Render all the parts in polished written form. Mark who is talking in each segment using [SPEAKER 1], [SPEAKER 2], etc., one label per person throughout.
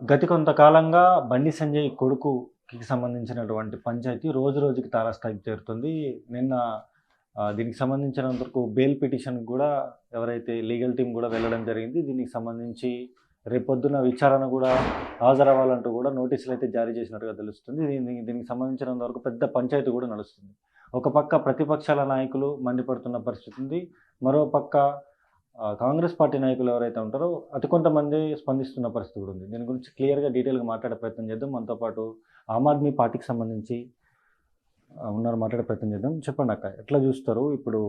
[SPEAKER 1] గత కొంతకాలంగా బండి సంజయ్ కొడుకుకి సంబంధించినటువంటి పంచాయతీ రోజు రోజుకి తారాస్థాయికి చేరుతుంది. నిన్న దీనికి సంబంధించినంత వరకు బెయిల్ పిటిషన్ కూడా ఎవరైతే లీగల్ టీమ్ కూడా వెళ్ళడం జరిగింది. దీనికి సంబంధించి రేపొద్దున విచారణ కూడా హాజరవ్వాలంటూ కూడా నోటీసులైతే జారీ చేసినట్టుగా తెలుస్తుంది. దీనికి సంబంధించినంత వరకు పెద్ద పంచాయతీ కూడా నడుస్తుంది. ఒక పక్క ప్రతిపక్షాల నాయకులు మండిపడుతున్న పరిస్థితి ఉంది. మరో పక్క కాంగ్రెస్ పార్టీ నాయకులు ఎవరైతే ఉంటారో అతి కొంతమంది స్పందిస్తున్న పరిస్థితి కూడా ఉంది. దీని గురించి క్లియర్‌గా డీటెయిల్‌గా మాట్లాడే ప్రయత్నం చేద్దాం. మనతో పాటు ఆమ్ ఆద్మీ పార్టీకి సంబంధించి ఉన్నారు, మాట్లాడే ప్రయత్నం చేద్దాం. చెప్పండి అక్క, ఎట్లా చూస్తారు? ఇప్పుడు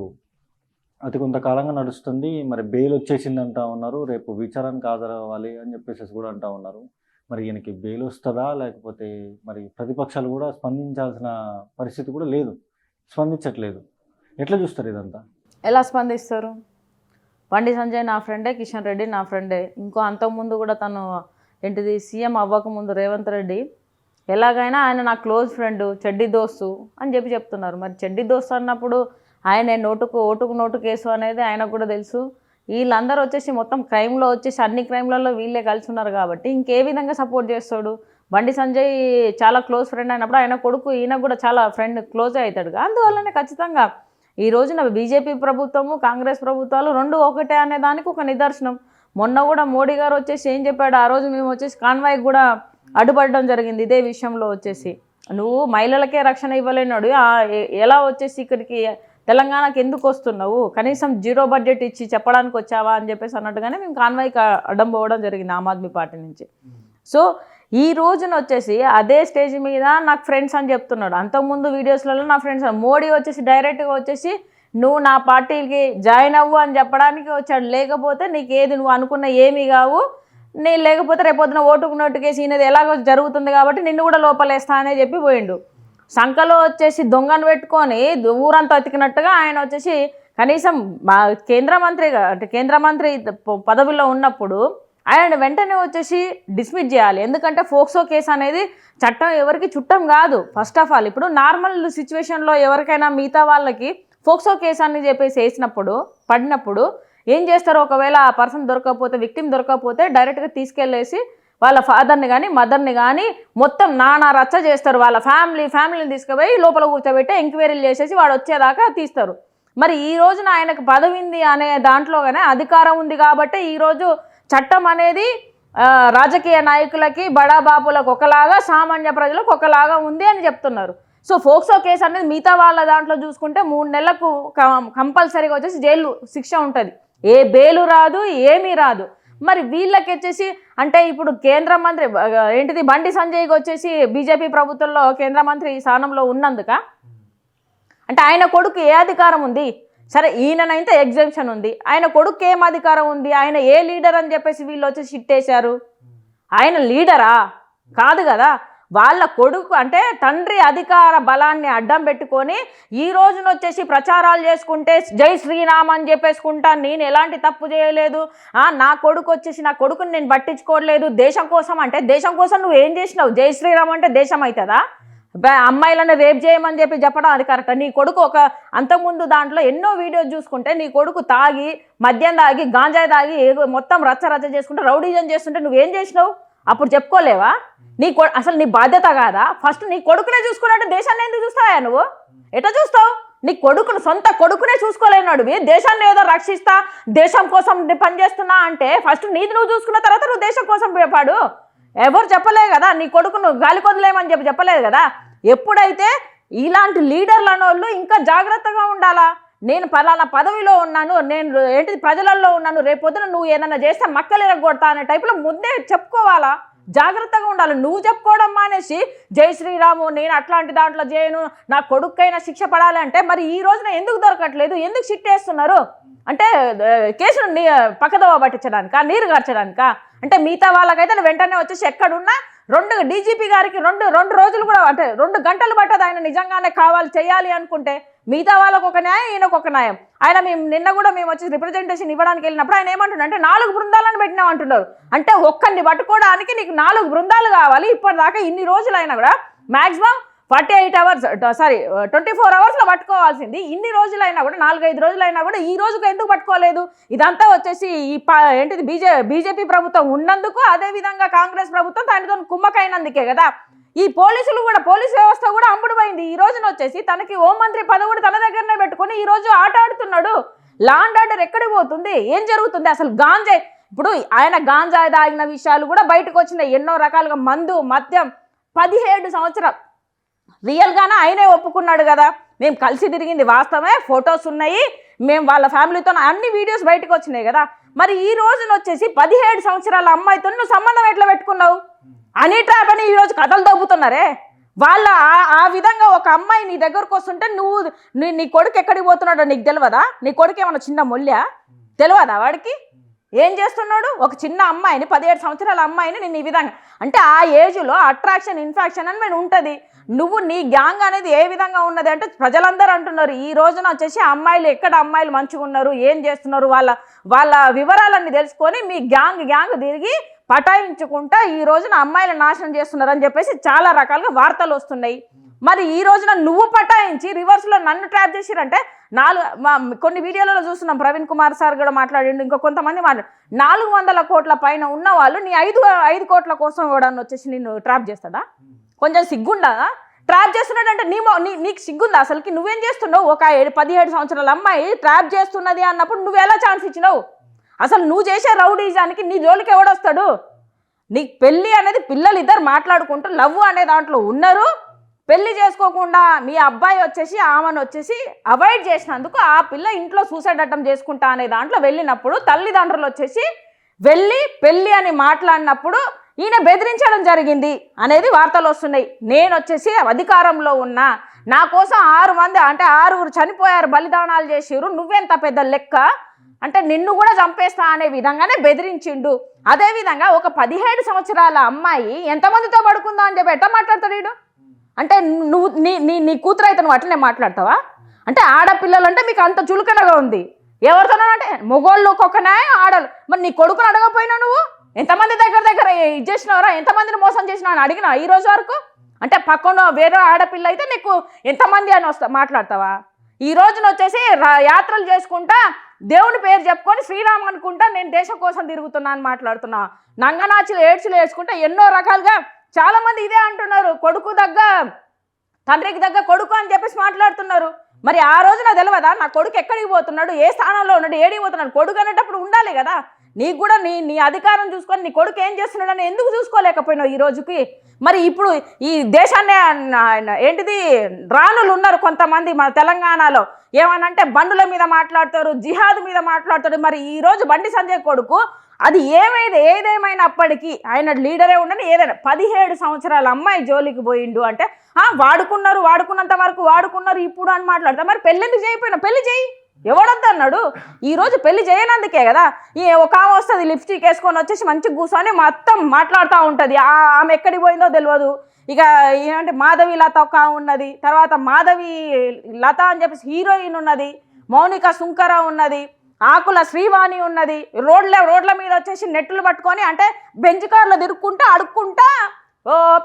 [SPEAKER 1] అతి కొంతకాలంగా నడుస్తుంది. మరి బెయిల్ వచ్చేసింది అంటా ఉన్నారు. రేపు విచారణకు హాజరవ్వాలి అని చెప్పేసి కూడా అంటా ఉన్నారు. మరి ఈయనకి బెయిల్ వస్తుందా? లేకపోతే మరి ప్రతిపక్షాలు కూడా స్పందించాల్సిన పరిస్థితి కూడా లేదు, స్పందించట్లేదు. ఎట్లా చూస్తారు ఇదంతా?
[SPEAKER 2] ఎలా స్పందిస్తారు? బండి సంజయ్ నా ఫ్రెండే, కిషన్ రెడ్డి నా ఫ్రెండే. ఇంకో అంతకుముందు కూడా తను ఏంటిది సీఎం అవ్వకముందు రేవంత్ రెడ్డి ఎలాగైనా ఆయన నా క్లోజ్ ఫ్రెండ్, చెడ్డి దోస్తు అని చెప్తున్నారు. మరి చెడ్డి దోస్తు అన్నప్పుడు ఆయన ఓటుకు నోటు కేసు అనేది ఆయనకు కూడా తెలుసు. వీళ్ళందరూ వచ్చేసి మొత్తం క్రైమ్లో వచ్చేసి అన్ని క్రైమ్లలో వీళ్ళే కలిసి ఉన్నారు కాబట్టి ఇంకే విధంగా సపోర్ట్ చేస్తాడు? బండి సంజయ్ చాలా క్లోజ్ ఫ్రెండ్ అయినప్పుడు ఆయన కొడుకు ఈయన కూడా చాలా ఫ్రెండ్ క్లోజే అవుతాడు. అందువల్లనే ఖచ్చితంగా ఈ రోజున బీజేపీ ప్రభుత్వము, కాంగ్రెస్ ప్రభుత్వాలు రెండు ఒకటే అనే దానికి ఒక నిదర్శనం. మొన్న కూడా మోడీ గారు వచ్చేసి ఏం చెప్పాడు? ఆ రోజు మేము వచ్చేసి కాన్వాయ్కి కూడా అడ్డుపడడం జరిగింది ఇదే విషయంలో వచ్చేసి. నువ్వు మహిళలకే రక్షణ ఇవ్వలేనాడు, ఎలా వచ్చేసి ఇక్కడికి తెలంగాణకి ఎందుకు వస్తున్నావు? కనీసం జీరో బడ్జెట్ ఇచ్చి చెప్పడానికి వచ్చావా అని చెప్పేసి అన్నట్టుగానే మేము కాన్వాయ్కి అడ్డం పోవడం జరిగింది ఆమ్ ఆద్మీ పార్టీ నుంచి. సో ఈ రోజున వచ్చేసి అదే స్టేజ్ మీద నాకు ఫ్రెండ్స్ అని చెప్తున్నాడు. అంతకుముందు వీడియోస్లలో నా ఫ్రెండ్స్, మోడీ వచ్చేసి డైరెక్ట్గా వచ్చేసి నువ్వు నా పార్టీకి జాయిన్ అవ్వు అని చెప్పడానికి వచ్చాడు. లేకపోతే నీకు ఏది నువ్వు అనుకున్న ఏమీ కావు, నేను లేకపోతే రేపొద్దున ఓటుకు నోటుకేసి ఈయనది ఎలాగో జరుగుతుంది కాబట్టి నిన్ను కూడా లోపలేస్తా అనే చెప్పి పోయిండు. సంఖలో వచ్చేసి దొంగను పెట్టుకొని ఊరంతా అతికినట్టుగా ఆయన వచ్చేసి కనీసం కేంద్ర మంత్రి పదవిలో ఉన్నప్పుడు ఆయన వెంటనే వచ్చేసి డిస్మిస్ చేయాలి. ఎందుకంటే ఫోక్సో కేసు అనేది చట్టం ఎవరికి చుట్టం కాదు. ఫస్ట్ ఆఫ్ ఆల్ ఇప్పుడు నార్మల్ సిచ్యువేషన్లో ఎవరికైనా మిగతా వాళ్ళకి ఫోక్సో కేసు అని చెప్పేసి పడినప్పుడు ఏం చేస్తారు? ఒకవేళ ఆ పర్సన్ దొరకకపోతే, విక్టిమ్ దొరకకపోతే డైరెక్ట్గా తీసుకెళ్ళేసి వాళ్ళ ఫాదర్ని కానీ మదర్ని కానీ మొత్తం నానా రచ్చ చేస్తారు. వాళ్ళ ఫ్యామిలీని తీసుకుపోయి లోపల కూర్చోబెట్టి ఎంక్వైరీలు చేసేసి వాడు వచ్చేదాకా తీస్తారు. మరి ఈ రోజున ఆయనకు పదవి ఉంది అనే దాంట్లోగానే అధికారం ఉంది కాబట్టి ఈరోజు చట్టం అనేది రాజకీయ నాయకులకి, బడాబాబులకు ఒకలాగా, సామాన్య ప్రజలకు ఒకలాగా ఉంది అని చెప్తున్నారు. సో ఫోక్సో కేసు అనేది మిగతా వాళ్ళ దాంట్లో చూసుకుంటే 3 నెలలకు కంపల్సరీగా వచ్చేసి జైలు శిక్ష ఉంటుంది. ఏ బెయిలు రాదు, ఏమీ రాదు. మరి వీళ్ళకి వచ్చేసి అంటే ఇప్పుడు కేంద్ర మంత్రి ఏంటిది బండి సంజయ్కి వచ్చేసి బీజేపీ ప్రభుత్వంలో కేంద్ర మంత్రి స్థానంలో ఉన్నందుక అంటే ఆయన కొడుకు ఏ అధికారం ఉంది? సరే ఈయననైతే ఎగ్జామ్షన్ ఉంది, ఆయన కొడుకు ఏం అధికారం ఉంది? ఆయన ఏ లీడర్ అని చెప్పేసి వీళ్ళు వచ్చేసి షిట్టేశారు. ఆయన లీడరా? కాదు కదా. వాళ్ళ కొడుకు అంటే తండ్రి అధికార బలాన్ని అడ్డం పెట్టుకొని ఈ రోజున వచ్చేసి ప్రచారాలు చేసుకుంటే జై శ్రీరామ్ అని చెప్పేసుకుంటా, నేను ఎలాంటి తప్పు చేయలేదు, నా కొడుకు వచ్చేసి నా కొడుకుని నేను పట్టించుకోవట్లేదు, దేశం కోసం అంటే దేశం కోసం నువ్వు ఏం చేసినావు? జై శ్రీరామ్ అంటే దేశం అవుతుందా? అమ్మాయిలను రేప్ చేయమని చెప్పడం అది కరెక్టా? నీ కొడుకు అంతకుముందు దాంట్లో ఎన్నో వీడియోస్ చూసుకుంటే నీ కొడుకు తాగి, మద్యం తాగి, గాంజాయి తాగి మొత్తం రచ్చ చేసుకుంటే రౌడీజం చేస్తుంటే నువ్వేం చేసినావు? అప్పుడు చెప్పుకోలేవా? అసలు నీ బాధ్యత కాదా? ఫస్ట్ నీ కొడుకునే చూసుకున్నట్టు దేశాన్ని ఎందుకు చూస్తావా నువ్వు? ఎట్లా చూస్తావు? నీ కొడుకును, సొంత కొడుకునే చూసుకోలేనాడు. దేశాన్ని ఏదో రక్షిస్తా, దేశం కోసం పనిచేస్తున్నా అంటే ఫస్ట్ నీది నువ్వు చూసుకున్న తర్వాత నువ్వు దేశం కోసం పాడు. ఎవరు చెప్పలేదు కదా నీ కొడుకును గాలి కొదలేమని చెప్పలేదు కదా. ఎప్పుడైతే ఇలాంటి లీడర్లు అనేవాళ్ళు ఇంకా జాగ్రత్తగా ఉండాలా. నేను పలానా పదవిలో ఉన్నాను, నేను ఏంటిది ప్రజలలో ఉన్నాను, రేపొద్దున నువ్వు ఏదైనా చేస్తే మక్కలు ఎరగొడతా అనే టైపులో ముందే చెప్పుకోవాలా, జాగ్రత్తగా ఉండాలి. నువ్వు చెప్పుకోవడం మానేసి జై శ్రీరాము నేను అట్లాంటి దాంట్లో చేయను, నా కొడుకైనా శిక్ష పడాలి అంటే మరి ఈ రోజున ఎందుకు దొరకట్లేదు? ఎందుకు షిట్టేస్తున్నారు? అంటే కేసును పక్కదోవ పట్టించడానికా, నీరు గార్చడానికా? అంటే మిగతా వాళ్ళకైతే వెంటనే వచ్చేసి ఎక్కడున్నా డీజీపీ గారికి రెండు రోజులు కూడా అంటే 2 గంటలు పట్టదు ఆయన నిజంగానే చేయాలి అనుకుంటే. మిగతా వాళ్ళకు ఒక న్యాయం, ఈయనకు ఒక న్యాయం. ఆయన నిన్న కూడా మేము వచ్చి రిప్రజెంటేషన్ ఇవ్వడానికి వెళ్ళినప్పుడు ఆయన ఏమంటున్నారు అంటే 4 బృందాలను పెట్టినాం అంటున్నారు. అంటే ఒక్కరిని పట్టుకోవడానికి నీకు 4 బృందాలు కావాలి. ఇప్పటిదాకా ఇన్ని రోజులు అయినా కూడా మ్యాక్సిమం 48 hours 24 hours పట్టుకోవాల్సింది. ఇన్ని రోజులైనా కూడా 4-5 రోజులైనా కూడా ఈ రోజుకు ఎందుకు పట్టుకోలేదు? ఇదంతా వచ్చేసి ఈ ఏంటిది బీజేపీ ప్రభుత్వం ఉన్నందుకు, అదేవిధంగా కాంగ్రెస్ ప్రభుత్వం దానితో కుమ్మకైనందుకే కదా. ఈ పోలీసులు కూడా, పోలీస్ వ్యవస్థ కూడా అమ్ముడుపోయింది. ఈ రోజున వచ్చేసి తనకి హోంమంత్రి పదవి కూడా తన దగ్గరనే పెట్టుకొని ఈ రోజు ఆట ఆడుతున్నాడు. లా అండ్ ఆర్డర్ ఎక్కడికి పోతుంది? ఏం జరుగుతుంది? అసలు గాంజాయి, ఇప్పుడు ఆయన గాంజాయి తాగిన విషయాలు కూడా బయటకు వచ్చినాయి. ఎన్నో రకాలుగా మందు, మద్యం. 17 సంవత్సరాలు రియల్గానే ఆయనే ఒప్పుకున్నాడు కదా, మేము కలిసి తిరిగింది వాస్తవమే, ఫొటోస్ ఉన్నాయి, మేము వాళ్ళ ఫ్యామిలీతో అన్ని వీడియోస్ బయటకు వచ్చినాయి కదా. మరి ఈ రోజున వచ్చేసి 17 సంవత్సరాల అమ్మాయితో నువ్వు సంబంధం ఎట్లా పెట్టుకున్నావు? అని ట్రాప్ అని ఈరోజు కథలు దొబ్బుతున్నారే వాళ్ళ. ఆ విధంగా ఒక అమ్మాయి నీ దగ్గరకు వస్తుంటే నువ్వు నీ కొడుకు ఎక్కడికి పోతున్నాడో నీకు తెలియదా? నీ కొడుకు ఏమన్నా చిన్న మొల్యా? తెలియదా వాడికి ఏం చేస్తున్నాడు? ఒక చిన్న అమ్మాయిని, 17 సంవత్సరాల అమ్మాయిని నేను ఈ విధంగా అంటే ఆ ఏజ్లో అట్రాక్షన్, ఇన్ఫాక్షన్ అని నేను ఉంటుంది. నువ్వు నీ గ్యాంగ్ అనేది ఏ విధంగా ఉన్నది అంటే ప్రజలందరూ అంటున్నారు ఈ రోజున వచ్చేసి అమ్మాయిలు ఎక్కడ అమ్మాయిలు మంచిగా ఉన్నారు, ఏం చేస్తున్నారు, వాళ్ళ వివరాలన్నీ తెలుసుకొని మీ గ్యాంగ్ తిరిగి పటాయించుకుంటా ఈ రోజున అమ్మాయిలను నాశనం చేస్తున్నారు అని చెప్పేసి చాలా రకాలుగా వార్తలు వస్తున్నాయి. మరి ఈ రోజున నువ్వు పటాయించి రివర్స్లో నన్ను ట్రాప్ చేసిరంటే కొన్ని వీడియోలలో చూస్తున్నాం. ప్రవీణ్ కుమార్ సార్ కూడా మాట్లాడిండు, ఇంకో కొంతమంది 400 కోట్ల పైన ఉన్న వాళ్ళు నీ 5 కోట్ల కోసం కూడా వచ్చేసి నిన్ను ట్రాప్ చేస్తాడా? కొంచెం సిగ్గుండా? ట్రాప్ చేస్తున్నాడంటే నీకు సిగ్గుందా అసలుకి? నువ్వేం చేస్తున్నావు? ఒక 17 సంవత్సరాల అమ్మాయి ట్రాప్ చేస్తున్నది అన్నప్పుడు నువ్వు ఎలా ఛాన్స్ ఇచ్చినావు? అసలు నువ్వు చేసే రౌడీజానికి నీ జోలికి ఎవడొస్తాడు? నీకు పెళ్ళి అనేది పిల్లలు ఇద్దరు మాట్లాడుకుంటూ లవ్ అనే దాంట్లో ఉన్నారు. పెళ్లి చేసుకోకుండా మీ అబ్బాయి వచ్చేసి ఆమెను వచ్చేసి అవాయిడ్ చేసినందుకు ఆ పిల్ల ఇంట్లో సూసైడ్ అటెంప్ట్ చేసుకుంటా అనే దాంట్లో వెళ్ళినప్పుడు తల్లిదండ్రులు వచ్చేసి వెళ్ళి పెళ్ళి అని మాట్లాడినప్పుడు ఈయన బెదిరించడం జరిగింది అనేది వార్తలు వస్తున్నాయి. నేను వచ్చేసి అధికారంలో ఉన్నా, నా కోసం 6 మంది అంటే 6 చనిపోయారు, బలిదానాలు చేసిరు, నువ్వెంత పెద్ద లెక్క అంటే నిన్ను కూడా చంపేస్తా అనే విధంగానే బెదిరించిండు. అదేవిధంగా ఒక 17 సంవత్సరాల అమ్మాయి ఎంతమందితో పడుకుందా అని చెప్పి ఎట్లా మాట్లాడతాడు వీడు? అంటే నువ్వు నీ కూతురు అయితే నువ్వు అట్లనే మాట్లాడతావా? అంటే ఆడపిల్లలు అంటే మీకు అంత చులకనగా ఉంది. ఎవరితోనో అంటే మొగోళ్ళు ఒక్కొక్కనే ఆడలు. మరి నీ కొడుకుని అడగపోయినా నువ్వు ఎంతమంది దగ్గర ఇది చేసినావరా, ఎంతమందిని మోసం చేసినావు అని అడిగినా ఈ రోజు వరకు? అంటే పక్కన వేరే ఆడపిల్ల అయితే నీకు ఎంతమంది అని మాట్లాడతావా? ఈ రోజున వచ్చేసి యాత్రలు చేసుకుంటా దేవుని పేరు చెప్పుకొని శ్రీరామ్ అనుకుంటా నేను దేశం కోసం తిరుగుతున్నా అని మాట్లాడుతున్నా. నంగనాచులు ఏడ్చులు వేసుకుంటా ఎన్నో రకాలుగా చాలా మంది ఇదే అంటున్నారు, కొడుకు దగ్గ తండ్రికి దగ్గర కొడుకు అని చెప్పేసి మాట్లాడుతున్నారు. మరి ఆ రోజున తెలియదా నా కొడుకు ఎక్కడికి పోతున్నాడు, ఏ స్థానంలో ఉన్నాడు, ఏడికి పోతున్నాడు? కొడుకు అనేటప్పుడు ఉండాలి కదా నీకు కూడా. నీ అధికారం చూసుకొని నీ కొడుకు ఏం చేస్తున్నాడు అని ఎందుకు చూసుకోలేకపోయినావు ఈ రోజుకి? మరి ఇప్పుడు ఈ దేశాన్ని ఏంటిది రాణులు ఉన్నారు కొంతమంది మన తెలంగాణలో, ఏమనంటే బండుల మీద మాట్లాడతారు, జిహాద్ మీద మాట్లాడతారు. మరి ఈరోజు బండి సంజయ్ కొడుకు అది ఏదేమైనప్పటికీ ఆయన లీడరే ఉండని ఏదైనా 17 సంవత్సరాల అమ్మాయి జోలికి పోయిండు అంటే వాడుకున్నంత వరకు వాడుకున్నారు ఇప్పుడు అని మాట్లాడతారు. మరి పెళ్ళెందుకు చేయకపోయినా? పెళ్లి చేయి, ఎవడొద్దన్నాడు? ఈరోజు పెళ్లి చేయనందుకే కదా. ఒక ఆమె వస్తుంది లిప్స్టిక్ వేసుకొని వచ్చేసి మంచిగా కూర్చొని మొత్తం మాట్లాడుతూ ఉంటుంది. ఆమె ఎక్కడికి పోయిందో తెలియదు. ఇక ఏమంటే మాధవి లత ఒక ఉన్నది, తర్వాత మాధవి లత అని చెప్పేసి హీరోయిన్ ఉన్నది, మౌనిక సుంకర ఉన్నది, ఆకుల శ్రీవాణి ఉన్నది. రోడ్ల మీద వచ్చేసి నెట్లు పట్టుకొని అంటే బెంచ్ కార్లో తిరుక్కుంటా అడుక్కుంటా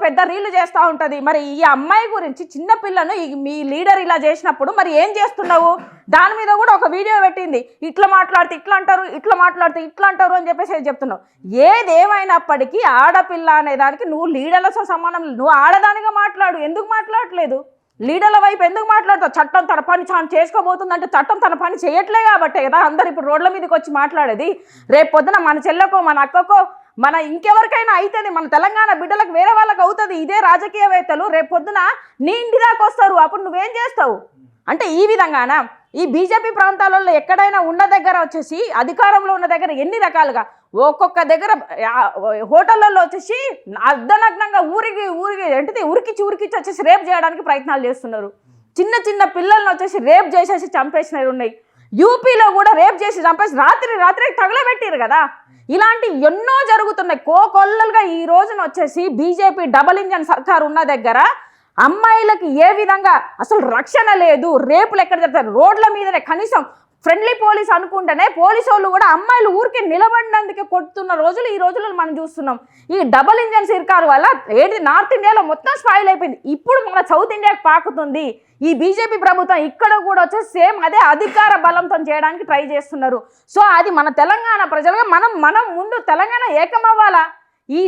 [SPEAKER 2] పెద్ద రీళ్లు చేస్తూ ఉంటుంది. మరి ఈ అమ్మాయి గురించి చిన్నపిల్లను మీ లీడర్ ఇలా చేసినప్పుడు మరి ఏం చేస్తున్నావు? దాని మీద కూడా ఒక వీడియో పెట్టింది, ఇట్లా మాట్లాడితే ఇట్లా అంటారు, ఇట్లా మాట్లాడితే ఇట్లా అంటారు అని చెప్పేసి చెప్తున్నావు. ఏదేమైనప్పటికీ ఆడపిల్ల అనే దానికి నువ్వు లీడర్లతో సమానం. నువ్వు ఆడదానిగా మాట్లాడు, ఎందుకు మాట్లాడట్లేదు? లీడర్ల వైపు ఎందుకు మాట్లాడతావు? చట్టం తన పని చేసుకోబోతుందంటే చట్టం తన పని చేయట్లే కాబట్టే కదా అందరు ఇప్పుడు రోడ్ల మీదకి వచ్చి మాట్లాడేది. రేపు పొద్దున మన చెల్లెకో మన అక్కకో మన ఇంకెవరికైనా అవుతుంది, మన తెలంగాణ బిడ్డలకు వేరే వాళ్ళకి అవుతుంది. ఇదే రాజకీయవేత్తలు రేపు పొద్దున నీ ఇంటి దాకా వస్తారు, అప్పుడు నువ్వేం చేస్తావు? అంటే ఈ విధంగానా ఈ బీజేపీ ప్రాంతాలలో ఎక్కడైనా ఉన్న దగ్గర వచ్చేసి అధికారంలో ఉన్న దగ్గర ఎన్ని రకాలుగా ఒక్కొక్క దగ్గర హోటళ్ళల్లో వచ్చేసి అర్ధనగ్నంగా ఊరికి ఏంటిది ఉరికిచ్చి వచ్చేసి రేప్ చేయడానికి ప్రయత్నాలు చేస్తున్నారు. చిన్న పిల్లలను వచ్చేసి రేప్ చేసేసి చంపేసినవి ఉన్నాయి. యూపీలో కూడా రేప్ చేసి చంపేసి రాత్రి తగలబెట్టారు కదా. ఇలాంటి ఎన్నో జరుగుతున్నాయి కోకొల్లలుగా. ఈ రోజున వచ్చేసి బీజేపీ డబల్ ఇంజన్ సర్కార్ ఉన్న దగ్గర అమ్మాయిలకి ఏ విధంగా అసలు రక్షణ లేదు. రేపులు ఎక్కడ జరుగుతారు? రోడ్ల మీదనే కనీసం
[SPEAKER 3] ఫ్రెండ్లీ పోలీస్ అనుకుంటేనే పోలీసు వాళ్ళు కూడా అమ్మాయిలు ఊరికే నిలబడినందుకే కొడుతున్న రోజులు ఈ రోజుల్లో మనం చూస్తున్నాం. ఈ డబుల్ ఇంజన్ సర్కార్ వల్ల ఏంటి నార్త్ ఇండియాలో మొత్తం స్పాయిల్ అయిపోయింది. ఇప్పుడు మన సౌత్ ఇండియాకి పాకుతుంది. ఈ బీజేపీ ప్రభుత్వం ఇక్కడ కూడా వచ్చేసి సేమ్ అదే అధికార బలంతో చేయడానికి ట్రై చేస్తున్నారు. సో అది మన తెలంగాణ ప్రజలుగా మనం ముందు తెలంగాణ ఏకమవ్వాలా. ఈ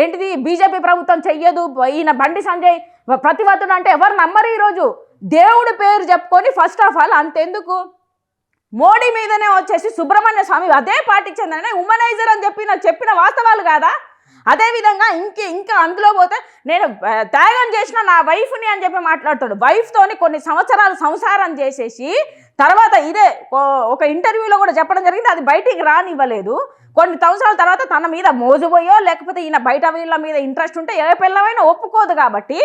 [SPEAKER 3] ఏంటిది బీజేపీ ప్రభుత్వం చెయ్యదు, ఈయన బండి సంజయ్ ప్రతివతుడు అంటే ఎవరు నమ్మరు. ఈరోజు దేవుడి పేరు చెప్పుకొని ఫస్ట్ ఆఫ్ ఆల్ అంతెందుకు మోడీ మీదనే వచ్చేసి సుబ్రహ్మణ్య స్వామి అదే పార్టీకి చెందిన ఉమనైజర్ అని చెప్పిన వాస్తవాలు కాదా? అదేవిధంగా ఇంకా అందులో పోతే నేను త్యాగం చేసిన నా వైఫ్ని అని చెప్పి మాట్లాడతాడు. వైఫ్తోని కొన్ని సంవత్సరాలు సంసారం చేసేసి తర్వాత ఇదే ఒక ఇంటర్వ్యూలో కూడా చెప్పడం జరిగింది, అది బయటికి రానివ్వలేదు. కొన్ని సంవత్సరాల తర్వాత తన మీద మోజుపోయో లేకపోతే ఈయన బయట వీళ్ళ మీద ఇంట్రెస్ట్ ఉంటే ఏ పిల్లమైనా ఒప్పుకోదు. కాబట్టి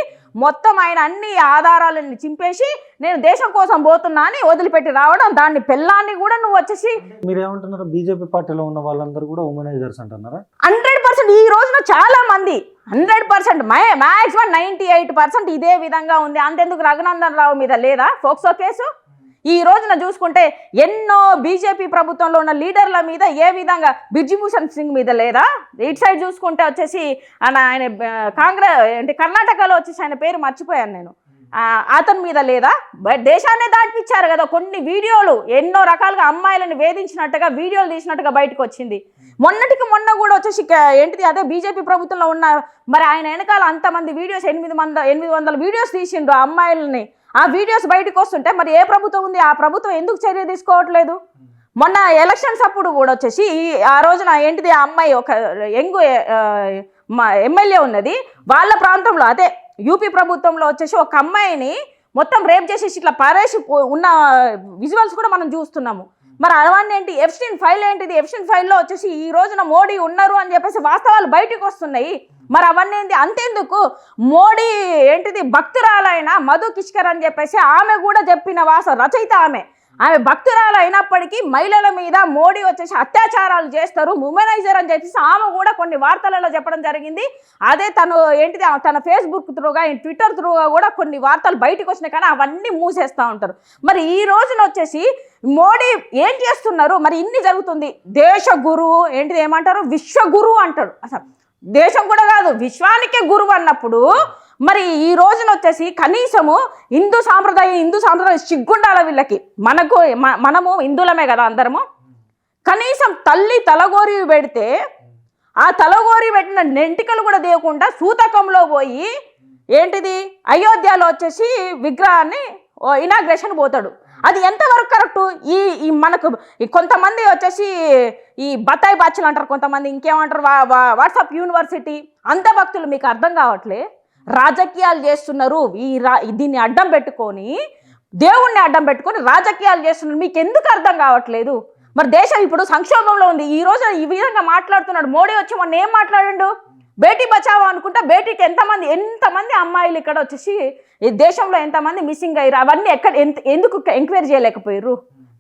[SPEAKER 3] మొత్తం ఆయన అన్ని ఆధారాలను చింపేసి నేను దేశం కోసం పోతున్నా అని వదిలిపెట్టి రావడం, దాన్ని పిల్లాన్ని కూడా నువ్వు వచ్చేసి
[SPEAKER 1] మీరు ఏమంటున్నారు? బీజేపీ పార్టీలో ఉన్న వాళ్ళందరూ కూడా ఉమెనైజర్స్ అంటున్నారా?
[SPEAKER 3] 100% ఈ రోజున చాలా మంది 100% మ్యాక్సిమం 98% ఇదే విధంగా ఉంది. అంతెందుకు రఘునందన్ రావు మీద లేదా ఫోక్సో కేసు? ఈ రోజున చూసుకుంటే ఎన్నో బీజేపీ ప్రభుత్వంలో ఉన్న లీడర్ల మీద ఏ విధంగా బిర్జిభూషణ్ సింగ్ మీద లేదా? ఇటు సైడ్ చూసుకుంటే వచ్చేసి ఆయన కాంగ్రెస్ అంటే కర్ణాటకలో వచ్చేసి ఆయన పేరు మర్చిపోయాను నేను, అతని మీద లేదా? దేశాన్నే దాటిపించారు కదా. కొన్ని వీడియోలు ఎన్నో రకాలుగా అమ్మాయిలను వేధించినట్టుగా వీడియోలు తీసినట్టుగా బయటకు వచ్చింది. మొన్న కూడా వచ్చేసి ఏంటిది అదే బీజేపీ ప్రభుత్వంలో ఉన్న మరి ఆయన వెనకాల అంతమంది వీడియోస్ 800 వీడియోస్ తీసిండ్రు అమ్మాయిలని. ఆ వీడియోస్ బయటకు వస్తుంటే మరి ఏ ప్రభుత్వం ఉంది? ఆ ప్రభుత్వం ఎందుకు చర్య తీసుకోవట్లేదు? మొన్న ఎలక్షన్స్ అప్పుడు కూడా వచ్చేసి ఆ రోజున ఏంటిది ఆ అమ్మాయి ఒక యంగ్ ఎమ్మెల్యే ఉన్నది వాళ్ళ ప్రాంతంలో, అదే యూపీ ప్రభుత్వంలో వచ్చేసి ఒక అమ్మాయిని మొత్తం రేప్ చేసేసి ఇట్లా పారేసి ఉన్న విజువల్స్ కూడా మనం చూస్తున్నాము. మరి అవన్నీ ఏంటి? ఎఫ్స్టీన్ ఫైల్ ఏంటిది? ఎఫ్స్టీన్ ఫైల్లో వచ్చేసి ఈ రోజున మోడీ ఉన్నారు అని చెప్పేసి వాస్తవాలు బయటకు వస్తున్నాయి. మరి అవన్నీ ఏంటి? అంతేందుకు మోడీ ఏంటిది భక్తురాలైన మధు కిష్కర్ అని చెప్పేసి ఆమె కూడా చెప్పిన రచయిత ఆమె భక్తురాలు అయినప్పటికీ మహిళల మీద మోడీ వచ్చేసి అత్యాచారాలు చేస్తారు, ఉమెనైజర్ అని చెప్పేసి ఆమె కూడా కొన్ని వార్తలలో చెప్పడం జరిగింది. అదే తను ఏంటిది తన ఫేస్బుక్ త్రూగా ట్విట్టర్ త్రూగా కూడా కొన్ని వార్తలు బయటకు వచ్చినాయి, కానీ అవన్నీ మూసేస్తూ ఉంటారు. మరి ఈ రోజున వచ్చేసి మోడీ ఏం చేస్తున్నారు? మరి ఇన్ని జరుగుతుంది. దేశ గురువు ఏంటిది ఏమంటారు? విశ్వగురువు అంటాడు. అసలు దేశం కూడా కాదు విశ్వానికే గురువు అన్నప్పుడు మరి ఈ రోజున వచ్చేసి కనీసము హిందూ సాంప్రదాయం సిగ్గుండాల వీళ్ళకి. మనము హిందువులమే కదా అందరము. కనీసం తల్లి తలగోరి పెడితే ఆ తలగోరి పెట్టిన నెంటికలు కూడా దేయకుండా సూతకంలో పోయి ఏంటిది అయోధ్యలో వచ్చేసి విగ్రహాన్ని ఇనాగ్రేషన్ పోతాడు. అది ఎంతవరకు కరెక్టు? ఈ మనకు కొంతమంది వచ్చేసి ఈ బత్తాయి బాచ్చులు అంటారు, కొంతమంది ఇంకేమంటారు వాట్సాప్ యూనివర్సిటీ అంత భక్తులు. మీకు అర్థం కావట్లే, రాజకీయాలు చేస్తున్నారు. దీన్ని అడ్డం పెట్టుకొని దేవుణ్ణి అడ్డం పెట్టుకొని రాజకీయాలు చేస్తున్నారు. మీకు ఎందుకు అర్థం కావట్లేదు? మరి దేశం ఇప్పుడు సంక్షోభంలో ఉంది. ఈ రోజు ఈ విధంగా మాట్లాడుతున్నాడు మోడీ. వచ్చి మొన్న ఏం మాట్లాడిండు? బేటీ బచావో అనుకుంటా. బేటీకి ఎంతమంది అమ్మాయిలు ఇక్కడ వచ్చేసి ఈ దేశంలో ఎంతమంది మిస్సింగ్ అయ్యారు? అవన్నీ ఎందుకు ఎంక్వైరీ చేయలేకపోయారు?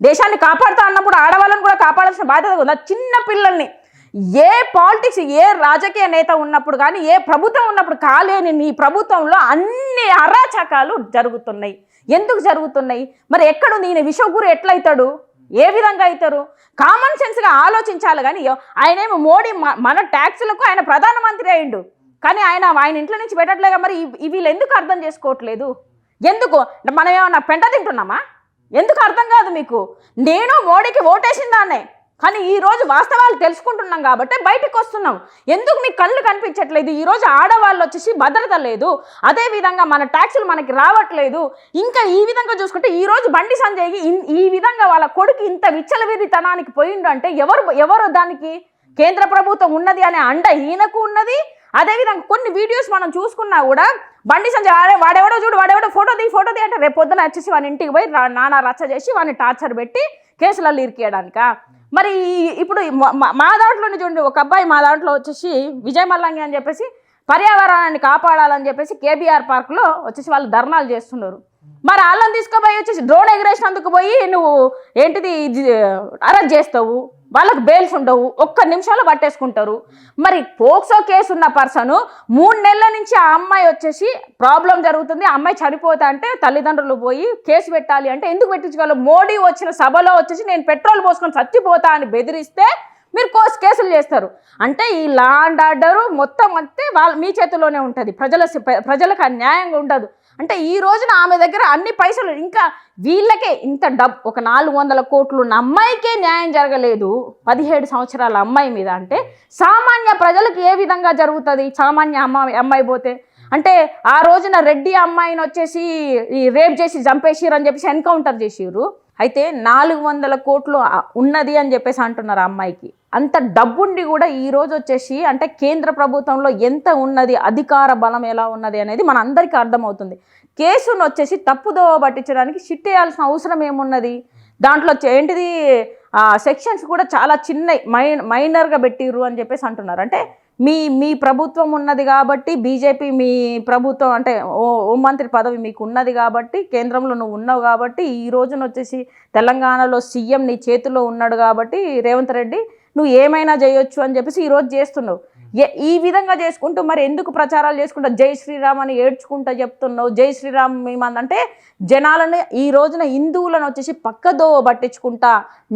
[SPEAKER 3] దేశాన్ని కాపాడుతా అన్నప్పుడు ఆడవాళ్ళని కూడా కాపాడాల్సిన బాధ్యత ఉందా? చిన్న పిల్లల్ని ఏ పాలిటిక్స్ ఏ రాజకీయ నేత ఉన్నప్పుడు కానీ ఏ ప్రభుత్వం ఉన్నప్పుడు కాలేని నీ ప్రభుత్వంలో అన్ని అరాచకాలు జరుగుతున్నాయి. ఎందుకు జరుగుతున్నాయి? మరి ఎక్కడుంది ఈయన? విశ్వగురు ఎట్లయితాడు? ఏ విధంగా అవుతారు? కామన్ సెన్స్గా ఆలోచించాలి. కానీ ఆయనేమో మోడీ మన ట్యాక్సులకు ఆయన ప్రధానమంత్రి అయిండు, కానీ ఆయన ఇంట్లో నుంచి పెట్టట్లేగా. మరి వీళ్ళు ఎందుకు అర్థం చేసుకోవట్లేదు? ఎందుకు మనం ఏమన్నా పెంట తింటున్నామా? ఎందుకు అర్థం కాదు మీకు? నేను మోడీకి ఓటేసిన దాన్నే, కానీ ఈరోజు వాస్తవాలు తెలుసుకుంటున్నాం కాబట్టి బయటకు వస్తున్నాం. ఎందుకు మీకు కళ్ళు కనిపించట్లేదు? ఈరోజు ఆడవాళ్ళు వచ్చేసి భద్రత లేదు, అదేవిధంగా మన ట్యాక్సులు మనకి రావట్లేదు. ఇంకా ఈ విధంగా చూసుకుంటే ఈరోజు బండి సంజయ్కి ఈ విధంగా వాళ్ళ కొడుకు ఇంత విచ్చలవిడితనానికి పోయిండు అంటే ఎవరు దానికి? కేంద్ర ప్రభుత్వం ఉన్నది అనే అండ ఈయనకు ఉన్నది. అదేవిధంగా కొన్ని వీడియోస్ మనం చూసుకున్నా కూడా బండి సంజయ్ వాడెవడో ఫోటో తీ అంటే రేపు పొద్దున వచ్చేసి వాని ఇంటికి పోయి నానా రచ్చ చేసి వాడిని టార్చర్ పెట్టి కేసులలో ఇరికేయడానిక. మరి ఇప్పుడు మా దాంట్లోనే చూడండి, ఒక అబ్బాయి మా దాంట్లో వచ్చేసి విజయ్ మల్లంగి అని చెప్పేసి పర్యావరణాన్ని కాపాడాలని చెప్పేసి కేబీఆర్ పార్క్లో వచ్చేసి వాళ్ళు ధర్నాలు చేస్తున్నారు. మరి వాళ్ళని తీసుకుపోయి వచ్చేసి డ్రోన్ ఎగరేసినందుకు పోయి నువ్వు ఏంటిది అరెస్ట్ చేస్తావు? వాళ్ళకి బెయిల్స్ ఉండవు, ఒక్క నిమిషంలో పట్టేసుకుంటారు. మరి పోక్సో కేసు ఉన్న పర్సన్ 3 నెలల నుంచి ఆ అమ్మాయి వచ్చేసి ప్రాబ్లం జరుగుతుంది, ఆ అమ్మాయి చనిపోతా అంటే తల్లిదండ్రులు పోయి కేసు పెట్టాలి అంటే ఎందుకు పెట్టించగలరు? మోడీ వచ్చిన సభలో వచ్చేసి నేను పెట్రోల్ పోసుకొని చచ్చిపోతా అని బెదిరిస్తే మీరు కేసులు చేస్తారు. అంటే ఈ లా అండ్ ఆర్డరు మొత్తం అంతే మీ చేతిలోనే ఉంటుంది, ప్రజలకు అన్యాయంగా ఉండదు. అంటే ఈ రోజున ఆమె దగ్గర అన్ని పైసలు, ఇంకా వీళ్ళకే ఇంత ఒక 400 కోట్లు ఉన్న అమ్మాయికే న్యాయం జరగలేదు 17 సంవత్సరాల అమ్మాయి మీద. అంటే సామాన్య ప్రజలకు ఏ విధంగా జరుగుతుంది? సామాన్య అమ్మాయి పోతే అంటే ఆ రోజున రెడ్డి అమ్మాయిని వచ్చేసి ఈ రేప్ చేసి చంపేసిరు అని చెప్పేసి ఎన్కౌంటర్ చేసిరు. అయితే 400 కోట్లు ఉన్నది అని చెప్పేసి అంటున్నారు ఆ అమ్మాయికి. అంత డబ్బుండి కూడా ఈరోజు వచ్చేసి అంటే కేంద్ర ప్రభుత్వంలో ఎంత ఉన్నది, అధికార బలం ఎలా ఉన్నది అనేది మన అందరికీ అర్థమవుతుంది. కేసును వచ్చేసి తప్పుదోవ పట్టించడానికి షిట్ వేయాల్సిన అవసరం ఏమున్నది? దాంట్లో ఏంటిది సెక్షన్స్ కూడా చాలా చిన్న మైనర్గా పెట్టిర్రు అని చెప్పేసి అంటున్నారు. అంటే మీ ప్రభుత్వం ఉన్నది కాబట్టి, బీజేపీ మీ ప్రభుత్వం అంటే హోంమంత్రి పదవి మీకు ఉన్నది కాబట్టి, కేంద్రంలో నువ్వు ఉన్నావు కాబట్టి, ఈ రోజున వచ్చేసి తెలంగాణలో సీఎం నీ చేతిలో ఉన్నాడు కాబట్టి రేవంత్ రెడ్డి నువ్వు ఏమైనా చేయొచ్చు అని చెప్పేసి ఈరోజు చేస్తున్నావు. ఈ విధంగా చేసుకుంటూ మరి ఎందుకు ప్రచారాలు చేసుకుంటా జై శ్రీరామ్ అని ఏడ్చుకుంటా చెప్తున్నావు? జై శ్రీరామ్ మేమందంటే జనాలను ఈ రోజున హిందువులను వచ్చేసి పక్కదోవ పట్టించుకుంటా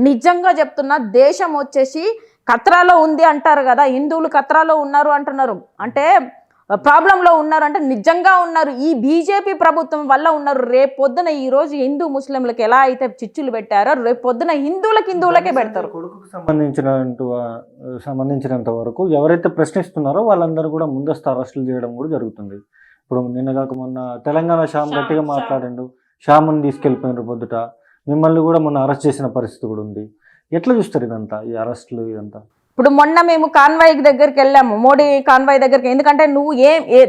[SPEAKER 3] నిజంగా చెప్తున్నా, దేశం వచ్చేసి ఖతరాలో ఉంది అంటారు కదా, హిందువులు ఖతరాలో ఉన్నారు అంటున్నారు, అంటే ప్రాబ్లంలో ఉన్నారు అంటే నిజంగా ఉన్నారు. ఈ బీజేపీ ప్రభుత్వం వల్ల ఉన్నారు. రేపు పొద్దున ఈ రోజు హిందూ ముస్లింలకు ఎలా అయితే చిచ్చులు పెట్టారో రేపు పొద్దున హిందువులకే పెడతారు.
[SPEAKER 1] కొడుకుకు సంబంధించినంత వరకు ఎవరైతే ప్రశ్నిస్తున్నారో వాళ్ళందరూ కూడా ముందస్తు అరెస్టులు చేయడం కూడా జరుగుతుంది. ఇప్పుడు నిన్నగాక మొన్న తెలంగాణ శ్యామ్ గట్టిగా మాట్లాడిండు, శ్యామ్ని తీసుకెళ్ళిపోయినారు పొద్దుట, మిమ్మల్ని కూడా మొన్న అరెస్ట్ చేసిన పరిస్థితి కూడా ఉంది. ఎట్లా చూస్తారు ఇదంతా, ఈ అరెస్టులు ఇదంతా?
[SPEAKER 3] ఇప్పుడు మొన్న మేము కాన్వాయ్ దగ్గరికి వెళ్ళాము, మోడీ కాన్వాయ్ దగ్గరికి. ఎందుకంటే నువ్వు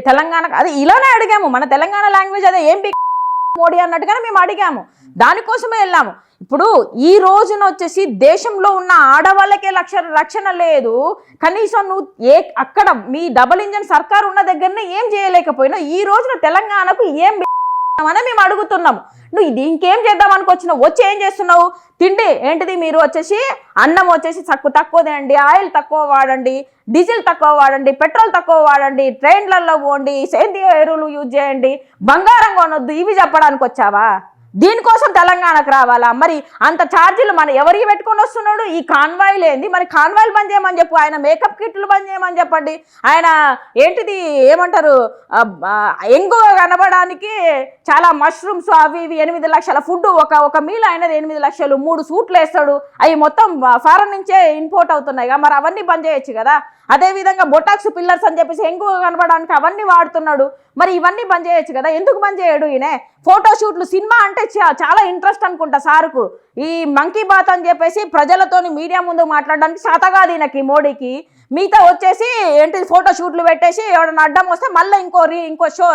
[SPEAKER 3] తెలంగాణ అది ఇలానే అడిగాము, మన తెలంగాణ లాంగ్వేజ్ అదే ఏం మోడీ అన్నట్టుగానే మేము అడిగాము, దానికోసమే వెళ్ళాము. ఇప్పుడు ఈ రోజున వచ్చేసి దేశంలో ఉన్న ఆడవాళ్ళకే రక్షణ లేదు. కనీసం నువ్వు అక్కడ మీ డబుల్ ఇంజన్ సర్కార్ ఉన్న దగ్గరనే ఏం చేయలేకపోయినా ఈ రోజున తెలంగాణకు ఏం అని మేము అడుగుతున్నాము. నువ్వు ఇది ఇంకేం చేద్దాం అనుకొచ్చినావు? వచ్చి ఏం చేస్తున్నావు? తిండి ఏంటిది? మీరు వచ్చేసి అన్నం వచ్చేసి తక్కువ తినండి, ఆయిల్ తక్కువ వాడండి, డీజిల్ తక్కువ వాడండి, పెట్రోల్ తక్కువ వాడండి, ట్రైన్లలో పోండి, సేంద్రియ ఎరువులు యూజ్ చేయండి, బంగారం కొనొద్దు, ఇవి చెప్పడానికి వచ్చావా? దీనికోసం తెలంగాణకు రావాలా? మరి అంత ఛార్జీలు ఎవరికి పెట్టుకొని వస్తున్నాడు? ఈ కాన్వాయ్లు ఏంది? మరి కాన్వాయ్లు బంద్ చేయమని చెప్పు, ఆయన మేకప్ కిట్లు బంద్ చేయమని చెప్పండి, ఆయన ఏంటిది ఏమంటారు ఎంగుగా కనబడానికి చాలా మష్రూమ్స్ అవి ఇవి 8 లక్షల ఫుడ్, ఒక మీల్ అయినది 8 లక్షలు, 3 సూట్లు వేస్తాడు, అవి మొత్తం ఫారెన్ నుంచే ఇంపోర్ట్ అవుతున్నాయి. మరి అవన్నీ బంద్ చేయొచ్చు కదా. అదేవిధంగా బొటాక్స్ పిల్లర్స్ అని చెప్పేసి ఎంగుగా కనబడడానికి అవన్నీ వాడుతున్నాడు, మరి ఇవన్నీ బంద్ చేయొచ్చు కదా. ఎందుకు బంద్ చేయడు ఈయన? ఫోటోషూట్లు, సినిమా అంటే చాలా ఇంట్రెస్ట్ అనుకుంటా సార్కు. ఈ మంకీ బాత్ అని చెప్పేసి ప్రజలతోని మీడియా ముందు మాట్లాడడానికి శాత కాదు ఈయనకి, మోడీకి. మిగతా వచ్చేసి ఏంటి ఫోటోషూట్లు పెట్టేసి ఎవడన్నా అడ్డం వస్తే మళ్ళీ ఇంకో షో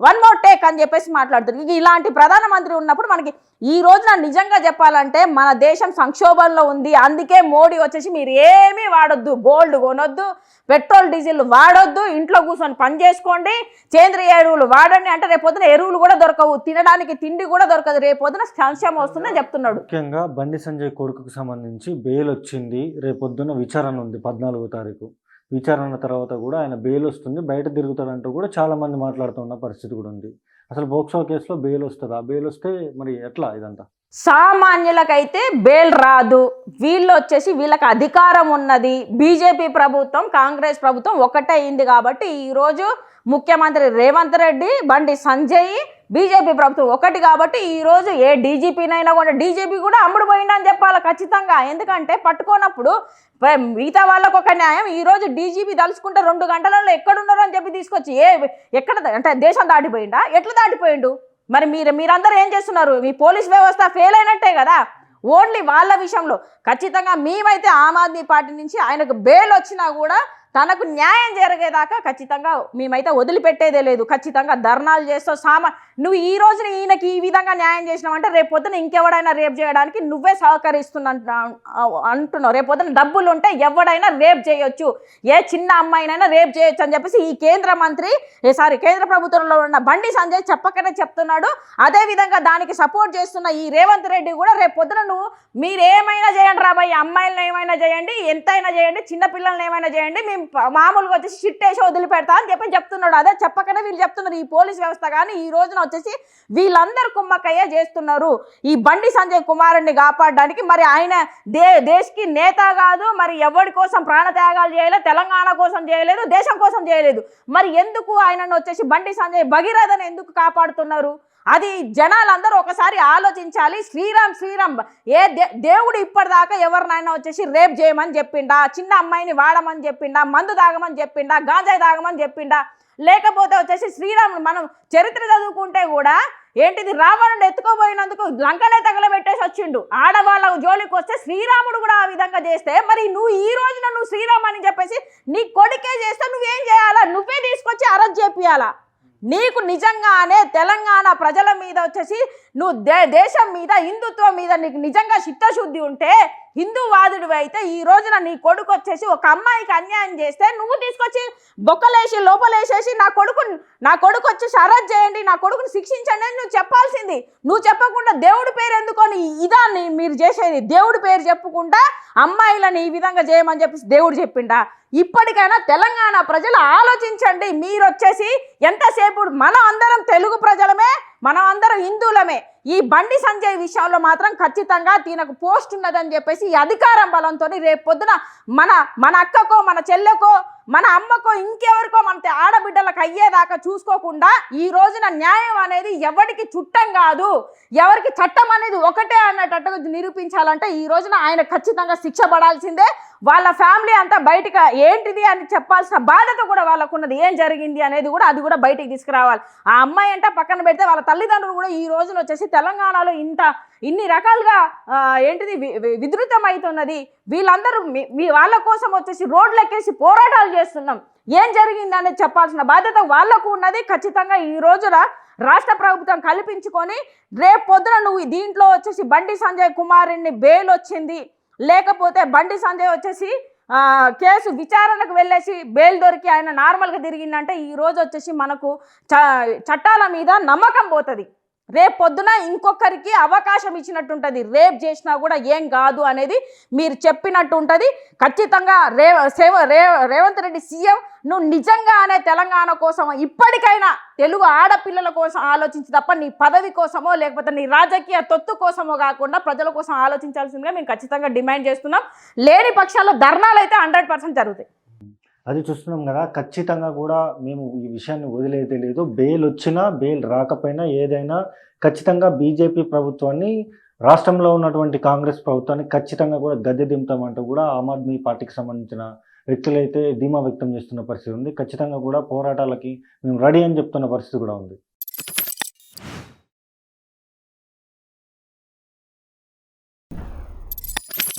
[SPEAKER 3] 1 more టేక్ అని చెప్పేసి మాట్లాడుతుంది. ఇలాంటి ప్రధానమంత్రి ఉన్నప్పుడు మనకి ఈ రోజున నిజంగా చెప్పాలంటే మన దేశం సంక్షోభంలో ఉంది. అందుకే మోడీ వచ్చేసి మీరు ఏమీ వాడొద్దు, గోల్డ్ కొనొద్దు, పెట్రోల్ డీజిల్ వాడొద్దు, ఇంట్లో కూర్చొని పని చేసుకోండి, సేంద్రియ ఎరువులు వాడండి అంటే రేపొద్దున ఎరువులు కూడా దొరకవు, తినడానికి తిండి కూడా దొరకదు, రేపొద్దున సంక్షేమం వస్తుందని చెప్తున్నాడు.
[SPEAKER 1] ముఖ్యంగా బండి సంజయ్ కొడుకుకు సంబంధించి బెయిల్ వచ్చింది, రేపొద్దున విచారణ ఉంది 14వ తారీఖు. విచారణ తర్వాత కూడా ఆయన బెయిల్ వస్తుంది, బయట తిరుగుతాడంటూ కూడా చాలా మంది మాట్లాడుతున్న పరిస్థితి కూడా ఉంది. అసలు పోక్సో కేసులో బెయిల్ వస్తుందా? బెయిల్ వస్తే మరి ఎట్లా ఇదంతా?
[SPEAKER 3] సామాన్యులకైతే బెయిల్ రాదు. వీళ్ళు వచ్చేసి వీళ్ళకి అధికారం ఉన్నది. బీజేపీ ప్రభుత్వం కాంగ్రెస్ ప్రభుత్వం ఒకటే అయింది కాబట్టి ఈరోజు ముఖ్యమంత్రి రేవంత్ రెడ్డి, బండి సంజయ్, బీజేపీ ప్రభుత్వం ఒకటి కాబట్టి ఈరోజు ఏ డీజీపీనైనా కూడా డీజీపీ కూడా అమ్ముడు పోయిందని చెప్పాలి ఖచ్చితంగా. ఎందుకంటే పట్టుకోనప్పుడు మిగతా వాళ్ళకు ఒక న్యాయం, ఈరోజు డీజీపీ తలుచుకుంటే 2 గంటలలో ఎక్కడున్నారు అని చెప్పి తీసుకొచ్చి ఎక్కడ అంటే దేశం దాటిపోయిందా? ఎట్లా దాటిపోయిండు? మరి మీరందరూ ఏం చేస్తున్నారు? మీ పోలీస్ వ్యవస్థ ఫెయిల్ అయినట్టే కదా. ఓన్లీ వాళ్ళ విషయంలో ఖచ్చితంగా మేమైతే ఆమ్ ఆద్మీ పార్టీ నుంచి ఆయనకు బెయిల్ వచ్చినా కూడా తనకు న్యాయం జరిగేదాకా ఖచ్చితంగా మేమైతే వదిలిపెట్టేదే లేదు. ఖచ్చితంగా ధర్నాలు చేస్తావు. నువ్వు ఈ రోజున ఈయనకి ఈ విధంగా న్యాయం చేసినావంటే రేపు పొద్దున ఇంకెవడైనా రేప్ చేయడానికి నువ్వే సహకరిస్తున్నా అంటున్నావు. రేపు పొద్దున డబ్బులు ఉంటే ఎవడైనా రేప్ చేయొచ్చు, ఏ చిన్న అమ్మాయినైనా రేప్ చేయొచ్చు అని చెప్పేసి ఈ కేంద్ర ప్రభుత్వంలో ఉన్న బండి సంజయ్ చెప్పకనే చెప్తున్నాడు. అదేవిధంగా దానికి సపోర్ట్ చేస్తున్న ఈ రేవంత్ రెడ్డి కూడా రేపు పొద్దున మీరు ఏమైనా చేయండి రాబాయి, అమ్మాయిలను ఏమైనా చేయండి, ఎంతైనా చేయండి, చిన్నపిల్లల్ని ఏమైనా చేయండి, మేము మామూలుగా వచ్చేసి షిట్టేసి వదిలిపెడతా అని చెప్తున్నాడు. అదే చెప్పకనే వీళ్ళు చెప్తున్నారు. ఈ పోలీస్ వ్యవస్థ కానీ ఈ రోజున వచ్చేసి వీళ్ళందరూ కుమ్మక్కయ్యే చేస్తున్నారు ఈ బండి సంజయ్ కుమారుడిని కాపాడడానికి. మరి ఆయన దేశకి నేత కాదు, మరి ఎవరి కోసం ప్రాణత్యాగాలు చేయలేదు, తెలంగాణ కోసం చేయలేదు, దేశం కోసం చేయలేదు. మరి ఎందుకు ఆయనను వచ్చేసి బండి సంజయ్ భగీరథను ఎందుకు కాపాడుతున్నారు? అది జనాలందరూ ఒకసారి ఆలోచించాలి. శ్రీరామ్ దేవుడు ఇప్పటిదాకా ఎవరినైనా వచ్చేసి రేప్ చేయమని చెప్పిండా, చిన్న అమ్మాయిని వాడమని చెప్పిండా, మందు తాగమని చెప్పిండా, గాంజాయి తాగమని చెప్పిండా? లేకపోతే వచ్చేసి శ్రీరాముడు మనం చరిత్ర చదువుకుంటే కూడా ఏంటిది, రావణుడు ఎత్తుకోబోయినందుకు లంకనే తగలబెట్టేసి వచ్చిండు. ఆడవాళ్ళ జోలికి వస్తే శ్రీరాముడు కూడా ఆ విధంగా చేస్తే మరి నువ్వు ఈ రోజున నువ్వు శ్రీరామ్ అని చెప్పేసి నీ కొడుకే చేస్తే నువ్వేం చేయాలా? నువ్వే తీసుకొచ్చి అరెస్ట్ చేపియాలా? నీకు నిజంగానే తెలంగాణ ప్రజల మీద వచ్చేసి నువ్వు దేశం మీద హిందుత్వం మీద నీకు నిజంగా చిత్తశుద్ధి ఉంటే, హిందూవాదుడు అయితే ఈ రోజున నీ కొడుకు వచ్చేసి ఒక అమ్మాయికి అన్యాయం చేస్తే నువ్వు తీసుకొచ్చి బొక్కలేసి లోపలేసేసి నా కొడుకు వచ్చేసి అరెస్ట్ చేయండి, నా కొడుకుని శిక్షించండి అని నువ్వు చెప్పాల్సింది. నువ్వు చెప్పకుండా దేవుడి పేరు ఎందుకొని ఇదాన్ని మీరు చేసేది? దేవుడి పేరు చెప్పుకుంటా అమ్మాయిలని ఈ విధంగా చేయమని చెప్పేసి దేవుడు చెప్పిండా? ఇప్పటికైనా తెలంగాణ ప్రజలు ఆలోచించండి. మీరు వచ్చేసి ఎంతసేపు మనం అందరం తెలుగు ప్రజలమే, మనం అందరం హిందువులమే. ఈ బండి సంజయ్ విషయంలో మాత్రం ఖచ్చితంగా దీనికి పోస్ట్ ఉన్నదని చెప్పేసి ఈ అధికారం బలంతో రేపు పొద్దున మన అక్కకో, మన చెల్లెకో, మన అమ్మకో, ఇంకెవరికో మన ఆడబిడ్డలకు అయ్యేదాకా చూసుకోకుండా ఈ రోజున న్యాయం అనేది ఎవరికి చుట్టం కాదు, ఎవరికి చట్టం అనేది ఒకటే అన్నట్టుగా నిరూపించాలంటే ఈ రోజున ఆయన ఖచ్చితంగా శిక్ష పడాల్సిందే. వాళ్ళ ఫ్యామిలీ అంతా బయటకు ఏంటిది అని చెప్పాల్సిన బాధ్యత కూడా వాళ్ళకు ఉన్నది. ఏం జరిగింది అనేది కూడా అది కూడా బయటికి తీసుకురావాలి. ఆ అమ్మాయి అంటే పక్కన పెడితే వాళ్ళ తల్లిదండ్రులు కూడా ఈ రోజున వచ్చేసి తెలంగాణలో ఇన్ని రకాలుగా ఏంటిది విధృతమవుతున్నది. వీళ్ళందరూ వాళ్ళ కోసం వచ్చేసి రోడ్లు ఎక్కేసి పోరాటాలు చేస్తున్నాం. ఏం జరిగింది అనేది చెప్పాల్సిన బాధ్యత వాళ్ళకు ఉన్నది. ఖచ్చితంగా ఈ రోజున రాష్ట్ర ప్రభుత్వం కల్పించుకొని రేపు పొద్దున నువ్వు దీంట్లో వచ్చేసి బండి సంజయ్ కుమారుని బెయిల్ వచ్చింది, లేకపోతే బండి సంజయ్ వచ్చేసి కేసు విచారణకు వెళ్ళేసి బెయిల్ దొరికి ఆయన నార్మల్గా తిరిగిందంటే ఈ రోజు వచ్చేసి మనకు చట్టాల మీద నమ్మకం పోతుంది. రేపు పొద్దున ఇంకొకరికి అవకాశం ఇచ్చినట్టుంటుంది. రేప్ చేసినా కూడా ఏం కాదు అనేది మీరు చెప్పినట్టు ఉంటుంది. ఖచ్చితంగా రేవంత్ రెడ్డి సీఎం నువ్వు నిజంగానే తెలంగాణ కోసం ఇప్పటికైనా తెలుగు ఆడపిల్లల కోసం ఆలోచించి తప్ప నీ పదవి కోసమో లేకపోతే నీ రాజకీయ తొత్తు కోసమో కాకుండా ప్రజల కోసం ఆలోచించాల్సిందిగా మేము ఖచ్చితంగా డిమాండ్ చేస్తున్నాం. లేని పక్షాల్లో ధర్నాలు అయితే 100% జరుగుతాయి.
[SPEAKER 1] అది చూస్తున్నాం కదా. ఖచ్చితంగా కూడా మేము ఈ విషయాన్ని వదిలేదే లేదు. బెయిల్ వచ్చినా బెయిల్ రాకపోయినా ఏదైనా ఖచ్చితంగా బీజేపీ ప్రభుత్వాన్ని, రాష్ట్రంలో ఉన్నటువంటి కాంగ్రెస్ ప్రభుత్వాన్ని ఖచ్చితంగా కూడా గద్దె దింపుతామంటూ కూడా ఆమ్ ఆద్మీ పార్టీకి సంబంధించిన వ్యక్తులైతే ధీమా వ్యక్తం చేస్తున్న పరిస్థితి ఉంది. ఖచ్చితంగా కూడా పోరాటాలకి మేము రెడీ అని చెప్తున్న పరిస్థితి కూడా ఉంది.